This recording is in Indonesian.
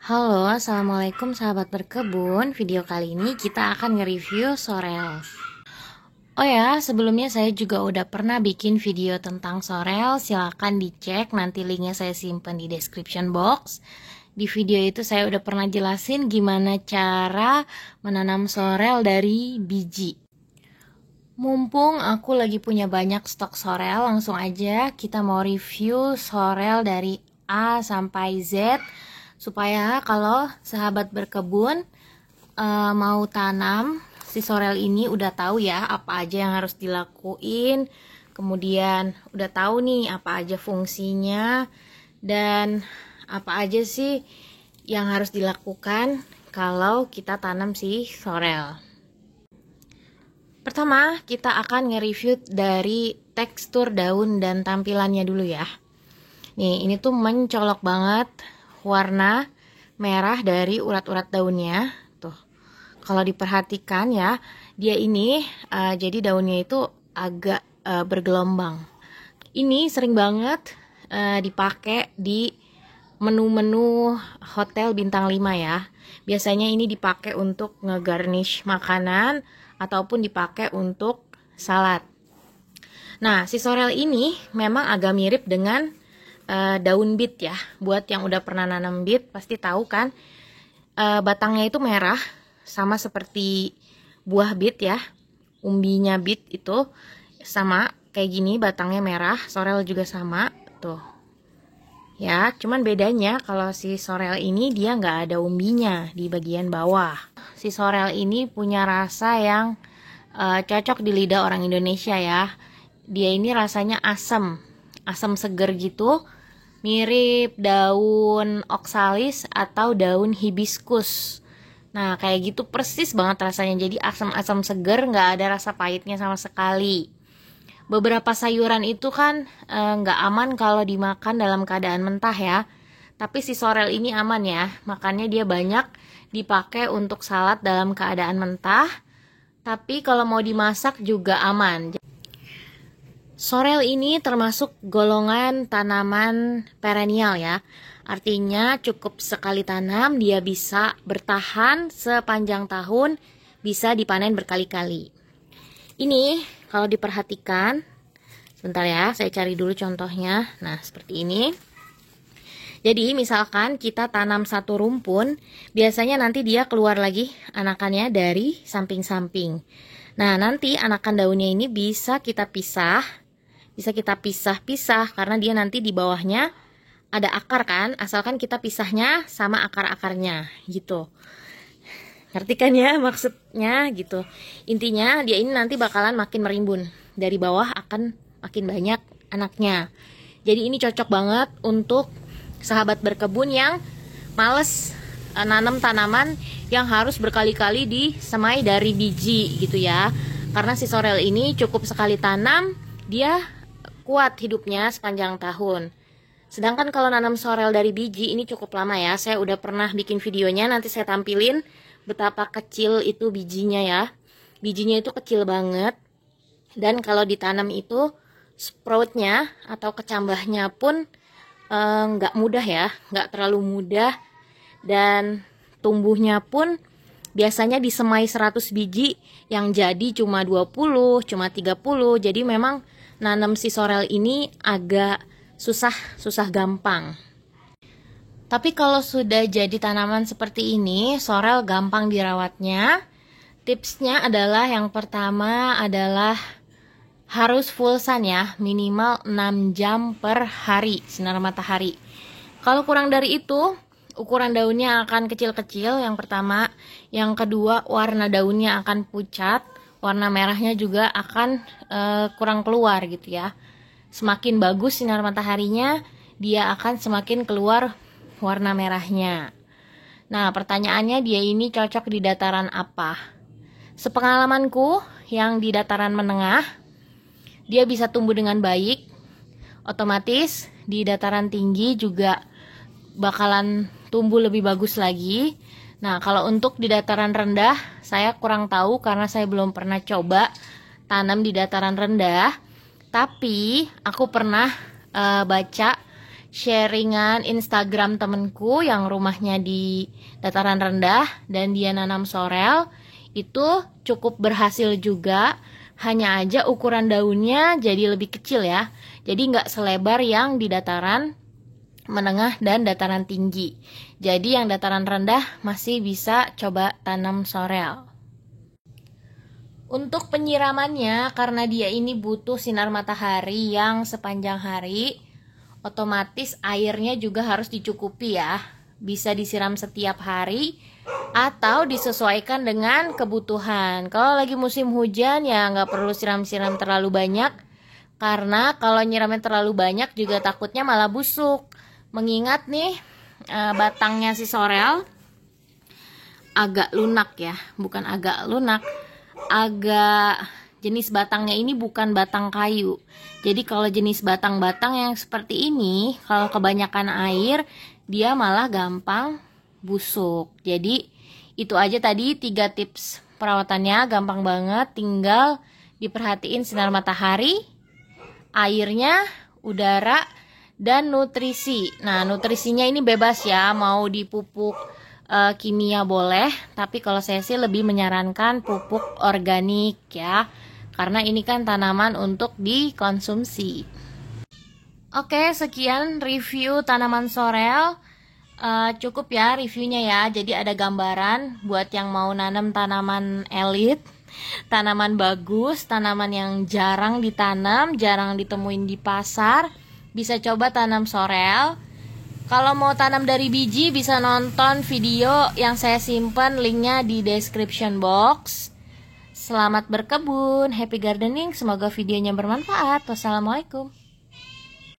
Halo, assalamualaikum sahabat berkebun. Video kali ini kita akan nge-review sorel. Oh ya, sebelumnya saya juga udah pernah bikin video tentang sorel. Silahkan dicek, nanti linknya saya simpan di description box. Di video itu saya udah pernah jelasin gimana cara menanam sorel dari biji. Mumpung aku lagi punya banyak stok sorel, langsung aja kita mau review sorel dari A sampai Z, supaya kalau sahabat berkebun mau tanam si sorel ini udah tahu ya apa aja yang harus dilakuin, kemudian udah tahu nih apa aja fungsinya dan apa aja sih yang harus dilakukan kalau kita tanam si sorel. Pertama, kita akan nge-review dari tekstur daun dan tampilannya dulu ya. Nih, ini tuh mencolok banget warna merah dari urat-urat daunnya. Tuh, kalau diperhatikan ya, dia ini jadi daunnya itu agak bergelombang. Ini sering banget dipakai di menu-menu hotel bintang 5 ya. Biasanya ini dipakai untuk nge-garnish makanan ataupun dipakai untuk salad. Nah, si sorel ini memang agak mirip dengan daun beet ya. Buat yang udah pernah nanam beet pasti tahu kan, batangnya itu merah sama seperti buah beet ya. Umbinya beet itu sama kayak gini, batangnya merah. Sorel juga sama tuh ya, cuman bedanya kalau si sorel ini dia nggak ada umbinya di bagian bawah. Si sorel ini punya rasa yang cocok di lidah orang Indonesia ya. Dia ini rasanya asam, asam seger gitu, mirip daun oksalis atau daun hibiscus. Nah, kayak gitu persis banget rasanya. Jadi asam-asam seger, nggak ada rasa pahitnya sama sekali. Beberapa sayuran itu kan nggak aman kalau dimakan dalam keadaan mentah ya. Tapi si sorel ini aman ya, makanya dia banyak dipakai untuk salad dalam keadaan mentah. Tapi kalau mau dimasak juga aman. Sorel ini termasuk golongan tanaman perennial ya. Artinya cukup sekali tanam dia bisa bertahan sepanjang tahun, bisa dipanen berkali-kali. Ini kalau diperhatikan, sebentar ya, saya cari dulu contohnya. Nah, seperti ini. Jadi, misalkan kita tanam satu rumpun, biasanya nanti dia keluar lagi anakannya dari samping-samping. Nah, nanti anakan daunnya ini bisa kita pisah-pisah karena dia nanti di bawahnya ada akar kan, asalkan kita pisahnya sama akar-akarnya gitu. Ngerti kan ya maksudnya gitu. Intinya dia ini nanti bakalan makin merimbun. Dari bawah akan makin banyak anaknya. Jadi ini cocok banget untuk sahabat berkebun yang males nanam tanaman yang harus berkali-kali disemai dari biji gitu ya. Karena si sorel ini cukup sekali tanam, dia kuat hidupnya sepanjang tahun. Sedangkan kalau nanam sorel dari biji ini cukup lama ya. Saya udah pernah bikin videonya, nanti saya tampilin betapa kecil itu bijinya ya. Bijinya itu kecil banget. Dan kalau ditanam itu sproutnya atau kecambahnya pun nggak mudah ya, nggak terlalu mudah. Dan tumbuhnya pun biasanya disemai 100 biji yang jadi cuma 20, cuma 30. Jadi memang nanam si sorel ini agak susah gampang. Tapi kalau sudah jadi tanaman seperti ini, sorel gampang dirawatnya. Tipsnya adalah yang pertama adalah harus full sun ya, minimal 6 jam per hari sinar matahari. Kalau kurang dari itu, ukuran daunnya akan kecil-kecil yang pertama. Yang kedua, warna daunnya akan pucat, warna merahnya juga akan kurang keluar gitu ya. Semakin bagus sinar mataharinya, dia akan semakin keluar warna merahnya. Nah, pertanyaannya dia ini cocok di dataran apa? Sepengalamanku yang di dataran menengah, dia bisa tumbuh dengan baik. Otomatis di dataran tinggi juga bakalan tumbuh lebih bagus lagi. Nah, kalau untuk di dataran rendah, saya kurang tahu karena saya belum pernah coba tanam di dataran rendah. Tapi aku pernah baca sharingan Instagram temenku yang rumahnya di dataran rendah dan dia nanam sorel. Itu cukup berhasil juga, hanya aja ukuran daunnya jadi lebih kecil ya. Jadi nggak selebar yang di dataran menengah dan dataran tinggi. Jadi yang dataran rendah masih bisa coba tanam sorel. Untuk penyiramannya, karena dia ini butuh sinar matahari yang sepanjang hari, otomatis airnya juga harus dicukupi ya. Bisa disiram setiap hari atau disesuaikan dengan kebutuhan. Kalau lagi musim hujan ya nggak perlu siram-siram terlalu banyak, karena kalau nyiramnya terlalu banyak juga takutnya malah busuk. Mengingat nih batangnya si sorel agak lunak ya, bukan agak lunak, agak jenis batangnya ini bukan batang kayu. Jadi kalau jenis batang-batang yang seperti ini, kalau kebanyakan air, dia malah gampang busuk. Jadi itu aja tadi 3 tips perawatannya, gampang banget. Tinggal diperhatiin sinar matahari, airnya, udara, dan nutrisi. Nah, nutrisinya ini bebas ya, mau dipupuk kimia boleh, tapi kalau saya sih lebih menyarankan pupuk organik ya, karena ini kan tanaman untuk dikonsumsi. Oke, sekian review tanaman sorel. Cukup ya reviewnya ya, jadi ada gambaran buat yang mau nanam tanaman elit, tanaman bagus, tanaman yang jarang ditanam, jarang ditemuin di pasar, bisa coba tanam sorel. Kalau mau tanam dari biji bisa nonton video yang saya simpan, linknya di description box. Selamat berkebun, happy gardening, semoga videonya bermanfaat. Wassalamualaikum.